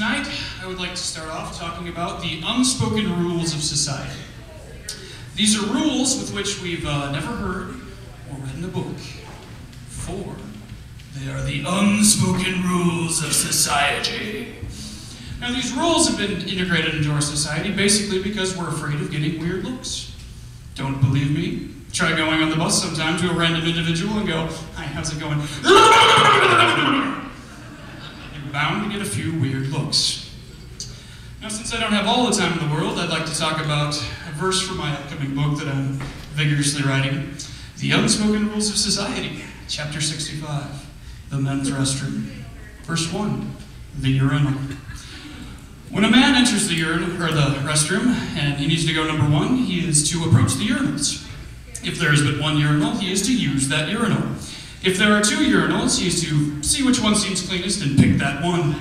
Tonight, I would like to start off talking about the unspoken rules of society. These are rules with which we've never heard or read in a book. For they are the unspoken rules of society. Now, these rules have been integrated into our society basically because we're afraid of getting weird looks. Don't believe me? Try going on the bus sometime to a random individual and go, "Hi, how's it going?" You're bound to get a few weird looks. Now, since I don't have all the time in the world, I'd like to talk about a verse from my upcoming book that I'm vigorously writing, The Unspoken Rules of Society, Chapter 65, The Men's Restroom. Verse 1, the urinal. When a man enters the urinal, or the restroom, and he needs to go number one, he is to approach the urinals. If there is but one urinal, he is to use that urinal. If there are two urinals, he is to see which one seems cleanest and pick that one.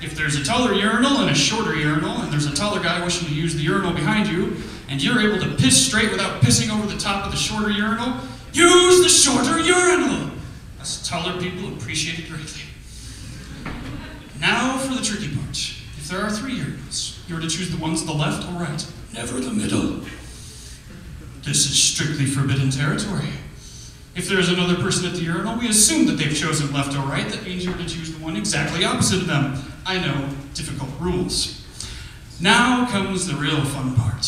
If there's a taller urinal and a shorter urinal, and there's a taller guy wishing to use the urinal behind you, and you're able to piss straight without pissing over the top of the shorter urinal, use the shorter urinal. Us taller people appreciate it greatly. Now for the tricky part. If there are three urinals, you're to choose the ones to the left or right, never the middle. This is strictly forbidden territory. If there is another person at the urinal, we assume that they've chosen left or right. That means you're to choose the one exactly opposite of them. I know, difficult rules. Now comes the real fun part.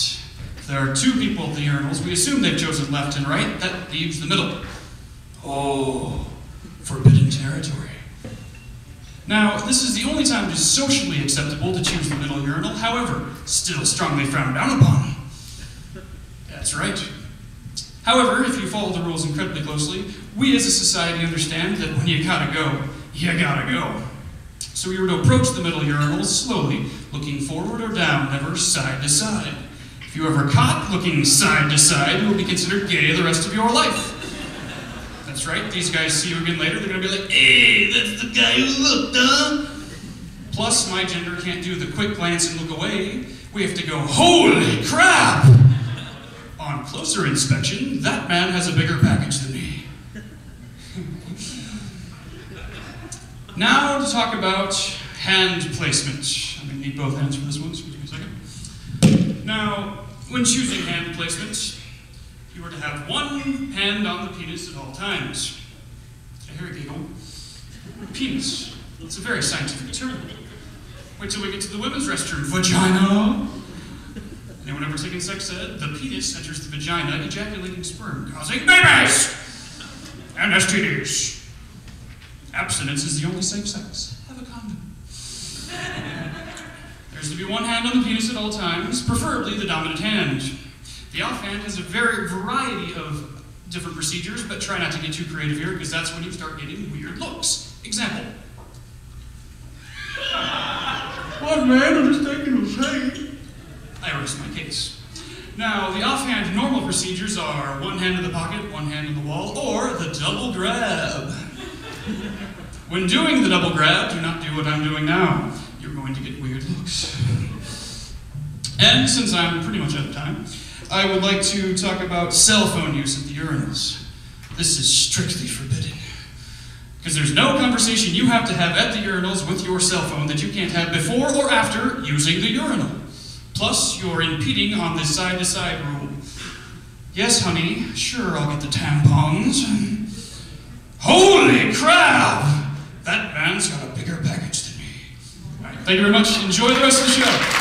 If there are two people at the urinals, we assume they've chosen left and right. That leaves the middle. Oh, forbidden territory. Now, this is the only time it is socially acceptable to choose the middle urinal, however, still strongly frowned down upon. That's right. However, if you follow the rules incredibly closely, we as a society understand that when you gotta go, you gotta go. So you're to approach the middle urinal slowly, looking forward or down, never side to side. If you ever caught looking side to side, you will be considered gay the rest of your life. That's right, these guys see you again later, they're gonna be like, "Hey, that's the guy who looked, huh?" Plus, my gender can't do the quick glance and look away. We have to go, "Holy crap!" On closer inspection, that man has a bigger package than me. Now to talk about hand placement. I'm going to need both hands for this one, excuse me a second. Now, when choosing hand placement, you are to have one hand on the penis at all times. I hear a giggle. Penis. It's a very scientific term. Wait till we get to the women's restroom. Vagina. Anyone ever taken sex ed? The penis enters the vagina, ejaculating sperm, causing babies and STDs. Abstinence is the only safe sex. Have a condom. There's to be one hand on the penis at all times, preferably the dominant hand. The offhand has a variety of different procedures, but try not to get too creative here, because that's when you start getting weird looks. Example. One man on his taking his hand. I rest my case. Now, the offhand normal procedures are one hand in the pocket, one hand on the wall, or the double grab. When doing the double grab, do not do what I'm doing now. You're going to get weird looks. And since I'm pretty much out of time, I would like to talk about cell phone use at the urinals. This is strictly forbidden. Because there's no conversation you have to have at the urinals with your cell phone that you can't have before or after using the urinal. Plus, you're impeding on the side-to-side rule. Yes, honey, sure, I'll get the tampons. Holy crap! That man's got a bigger package than me. All right, thank you very much. Enjoy the rest of the show.